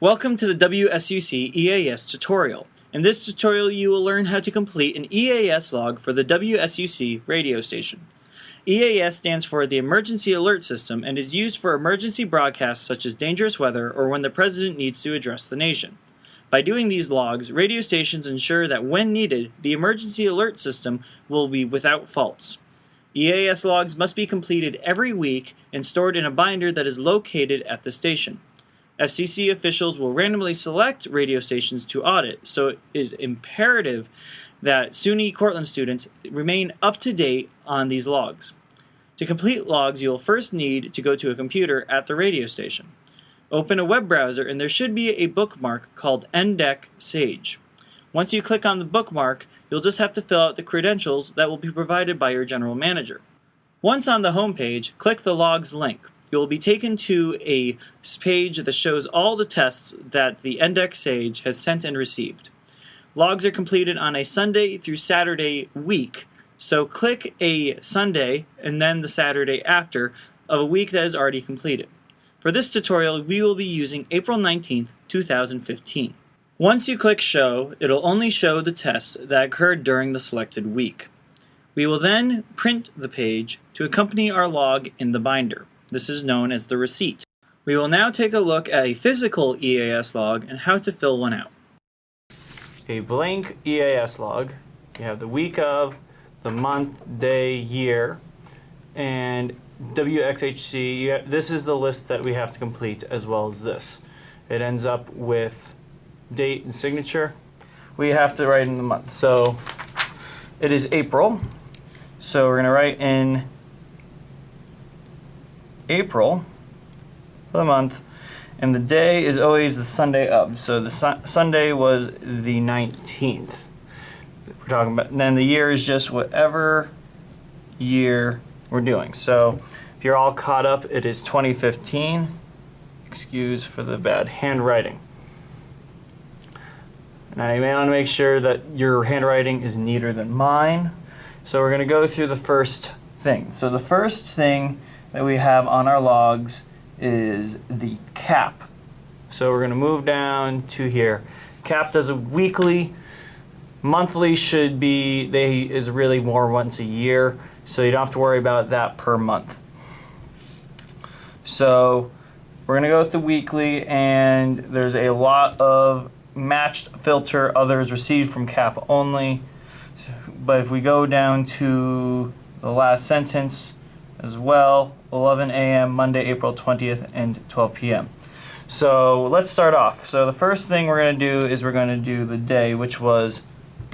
Welcome to the WSUC EAS tutorial. In this tutorial, you will learn how to complete an EAS log for the WSUC radio station. EAS stands for the Emergency Alert System and is used for emergency broadcasts such as dangerous weather or when the president needs to address the nation. By doing these logs, radio stations ensure that when needed, the emergency alert system will be without faults. EAS logs must be completed every week and stored in a binder that is located at the station. FCC officials will randomly select radio stations to audit, so it is imperative that SUNY Cortland students remain up to date on these logs. To complete logs, you will first need to go to a computer at the radio station. Open a web browser and there should be a bookmark called NDEC Sage. Once you click on the bookmark, you'll just have to fill out the credentials that will be provided by your general manager. Once on the home page, click the logs link. You will be taken to a page that shows all the tests that the NDEC Sage has sent and received. Logs are completed on a Sunday through Saturday week, so click a Sunday and then the Saturday after of a week that is already completed. For this tutorial, we will be using April 19th, 2015. Once you click Show, it'll only show the tests that occurred during the selected week. We will then print the page to accompany our log in the binder. This is known as the receipt. We will now take a look at a physical EAS log and how to fill one out. A blank EAS log. You have the week of, the month, day, year, and WXHC. This is the list that we have to complete as well as this. It ends up with date and signature. We have to write in the month. So it is April. So we're going to write in April for the month, and the day is always the Sunday of. So the Sunday was the 19th. We're talking about, and then the year is just whatever year we're doing. So if you're all caught up, it is 2015. Excuse for the bad handwriting. Now you may want to make sure that your handwriting is neater than mine. So we're going to go through the first thing. So the first thing that we have on our logs is the CAP. So we're going to move down to here. CAP does a weekly. Monthly is really more once a year, so you don't have to worry about that per month. So we're going to go with the weekly, and there's a lot of matched filter, others received from CAP only. But if we go down to the last sentence as well, 11 a.m. Monday, April 20th, and 12 p.m. So let's start off. So the first thing we're going to do is we're going to do the day, which was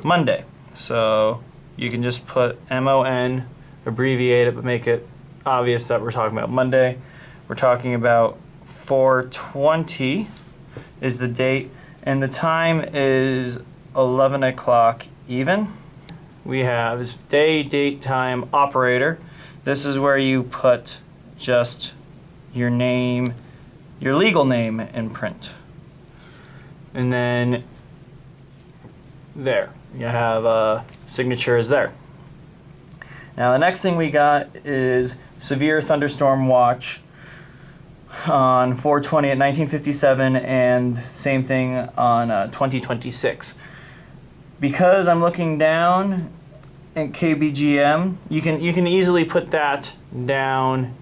Monday. So you can just put MON, abbreviate it, but make it obvious that we're talking about Monday. We're talking about 4/20 is the date, and the time is 11 o'clock even. We have this day, date, time, operator. This is where you put just your name, your legal name in print. And then there, you have signature is there. Now the next thing we got is severe thunderstorm watch on 4/20 at 1957, and same thing on 2026. Because I'm looking down at KBGM, you can easily put that down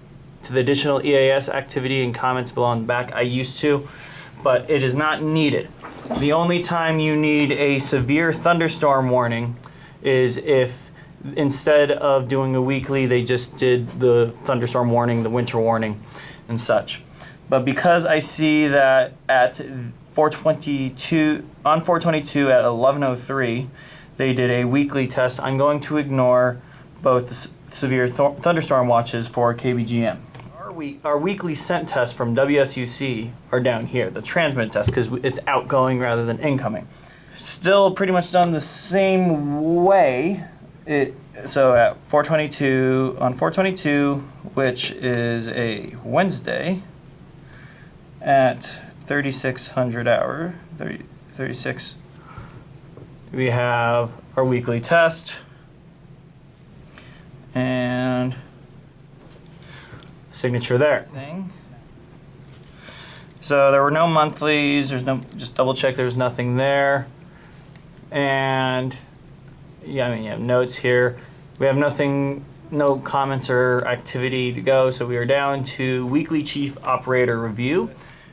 to the additional EAS activity in comments below on the back. I used to, but it is not needed. The only time you need a severe thunderstorm warning is if instead of doing a weekly, they just did the thunderstorm warning, the winter warning, and such. But because I see that at 4/22 on 4/22 at 11:03, they did a weekly test, I'm going to ignore both the severe thunderstorm watches for KBGM. Our weekly sent tests from WSUC are down here, the transmit test, because it's outgoing rather than incoming. Still pretty much done the same way. So at 4/22, on 4/22, which is a Wednesday, at 3600 hour, 36, we have our weekly test, and signature there. So there were no monthlies, just double check there's nothing there. And yeah, I mean, you have notes here. We have nothing, no comments or activity to go, so we are down to weekly chief operator review.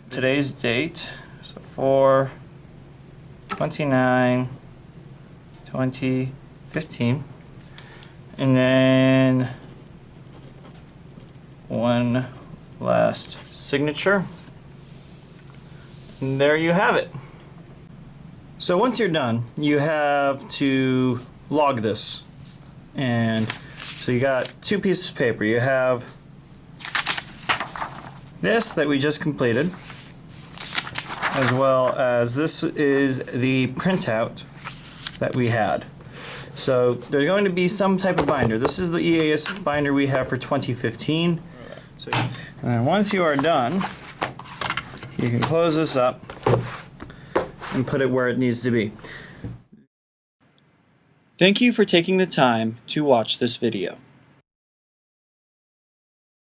Today's date, so 4/29/2015. And then one last signature. And there you have it. So once you're done, you have to log this. And so you got two pieces of paper. You have this that we just completed, as well as this is the printout that we had. So there's going to be some type of binder. This is the EAS binder we have for 2015. And then once you are done, you can close this up and put it where it needs to be. Thank you for taking the time to watch this video.